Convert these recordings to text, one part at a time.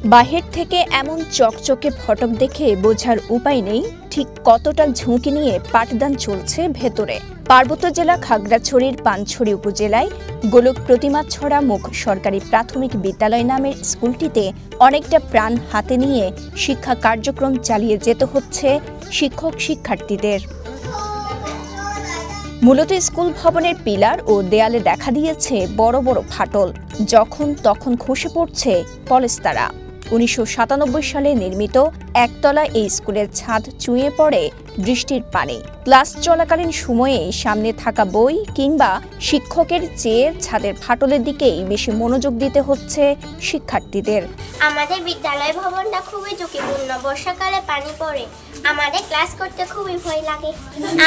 বাহির থেকে এমন চকচকে ফটক দেখে বোঝার উপায় নেই ঠিক কতটা ঝুঁকি নিয়ে পাঠদান চলছে ভেতরে। পার্বত্য জেলা খাগড়াছড়ির পানছড়ি উপজেলায় গোলক প্রতিমাছড়া মুখ সরকারি প্রাথমিক বিদ্যালয় নামের স্কুলটিতে অনেকটা প্রাণ হাতে নিয়ে শিক্ষা কার্যক্রম চালিয়ে যেতে হচ্ছে শিক্ষক শিক্ষার্থীদের। মূলত স্কুল ভবনের পিলার ও দেয়ালে দেখা দিয়েছে বড় বড় ফাটল, যখন তখন খসে পড়ছে পলেস্তারা। ১৯৯৭ সালে নির্মিত একতলা এই স্কুলের ছাদ চুঁয়ে পড়ে বৃষ্টির পানি। ক্লাস চলাকালীন সময়ে সামনে থাকা বই কিংবা শিক্ষকের চেয়ে ছাদের ফাটলের দিকেই বেশি মনোযোগ দিতে হচ্ছে শিক্ষার্থীদের। আমাদের বিদ্যালয় ভবনটা খুবই ঝুঁকিপূর্ণ। বর্ষাকালে পানি পড়ে, আমাদের ক্লাস করতে খুবই ভয় লাগে।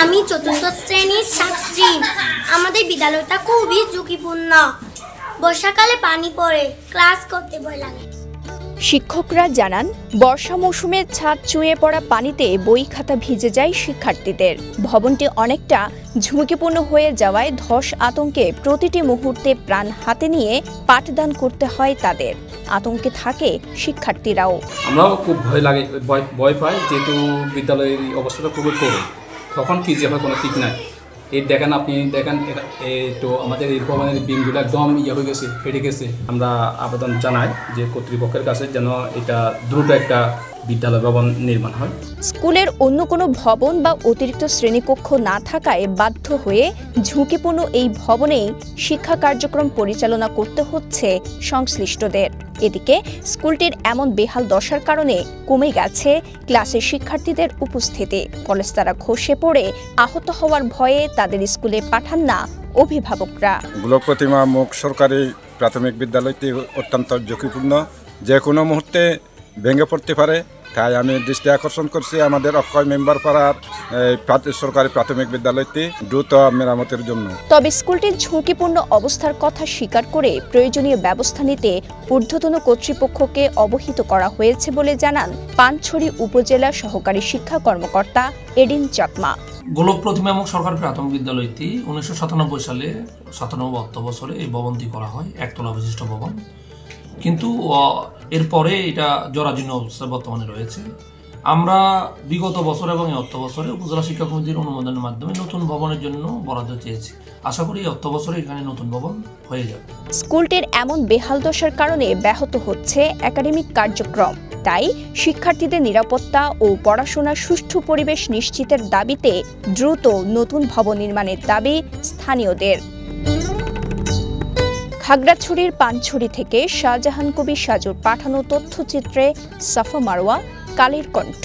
আমি চতুর্থ শ্রেণীর ছাত্রী। আমাদের বিদ্যালয়টা খুবই ঝুঁকিপূর্ণ। বর্ষাকালে পানি পড়ে, ক্লাস করতে ভয় লাগে। শিক্ষকরা জানান, বর্ষা মৌসুমে ছাদ চুঁয়ে পড়া পানিতে বই খাতা ভিজে যায় শিক্ষার্থীদের। ভবনটি অনেকটা ঝুঁকিপূর্ণ হয়ে যাওয়ায় ধস আতঙ্কে প্রতিটি মুহূর্তে প্রাণ হাতে নিয়ে পাঠদান করতে হয় তাদের। আতঙ্কে থাকে শিক্ষার্থীরাও। আমরাও খুব ভয় পাই, যেহেতু বিদ্যালয়ের অবস্থাটা খুবই করুণ। তখন কি যে হয় কোনো ঠিক নাই। এই দেখেন, আপনি দেখেন তো আমাদের এই ভবনের বিমগুলো একদম হয়ে গেছে, ফেটে গেছে। আমরা আবেদন জানাই যে কর্তৃপক্ষের কাছে যেন এটা দ্রুত একটা বিদ্যালয় ভবন নির্মাণ হয়। স্কুলের অন্য কোনো ভবন বা অতিরিক্ত শ্রেণীকক্ষ না থাকায় বাধ্য হয়ে ঝুঁকিপূর্ণ এই ভবনেই শিক্ষা কার্যক্রম পরিচালনা করতে হচ্ছে সংশ্লিষ্টদের। এদিকে স্কুলটির এমন বেহাল দশার কারণে কমে গেছে ক্লাসে শিক্ষার্থীদের উপস্থিতি। পলেস্তারা খসে পড়ে আহত হওয়ার ভয়ে তাদের স্কুলে পাঠান না অভিভাবকরা। গোলক প্রতিমা মুখ সরকারি প্রাথমিক বিদ্যালয়টি অত্যন্ত ঝুঁকিপূর্ণ, যে কোনো মুহূর্তে ভেঙে পড়তে পারে। তাই আমি দৃষ্টি আকর্ষণ করছি আমাদের অক্ষয় মেম্বার পাড়ার সরকারি প্রাথমিক বিদ্যালয়টি দ্রুত মেরামতের জন্য। তবে স্কুলটির ঝুঁকিপূর্ণ অবস্থার কথা স্বীকার করে প্রয়োজনীয় ব্যবস্থা নিতে ঊর্ধ্বতন কর্তৃপক্ষকে অবহিত করা হয়েছে বলে জানান পানছড়ি উপজেলা সহকারী শিক্ষা কর্মকর্তা এডিন চাকমা। গোলক প্রতিমা মুখ সরকারি প্রাথমিক বিদ্যালয়টি ১৯৯৭ সালে ৯৭ অর্থবছরে এই ভবনটি করা হয়, একতলা বিশিষ্ট ভবন। কিন্তু এরপরে এটা জরাজীর্ণ অবস্থায় বর্তমানে রয়েছে। আমরা বিগত বছর এবং এই অর্থ বছরে উপজেলা শিক্ষা কমিটির অনুমোদনের মাধ্যমে নতুন ভবনের জন্য বরাদ্দ চেয়েছি। আশা করি এই অর্থ বছরে এখানে নতুন ভবন হয়ে যাবে। স্কুলটির এমন বেহাল দশার কারণে ব্যাহত হচ্ছে একাডেমিক কার্যক্রম। তাই শিক্ষার্থীদের নিরাপত্তা ও পড়াশোনার সুষ্ঠু পরিবেশ নিশ্চিতের দাবিতে দ্রুত নতুন ভবন নির্মাণের দাবি স্থানীয়দের। খাগড়াছড়ির পানছড়ি থেকে শাহজাহান কবির সাজুর পাঠানো তথ্যচিত্রে সাফা মারওয়া, কালের কণ্ঠ।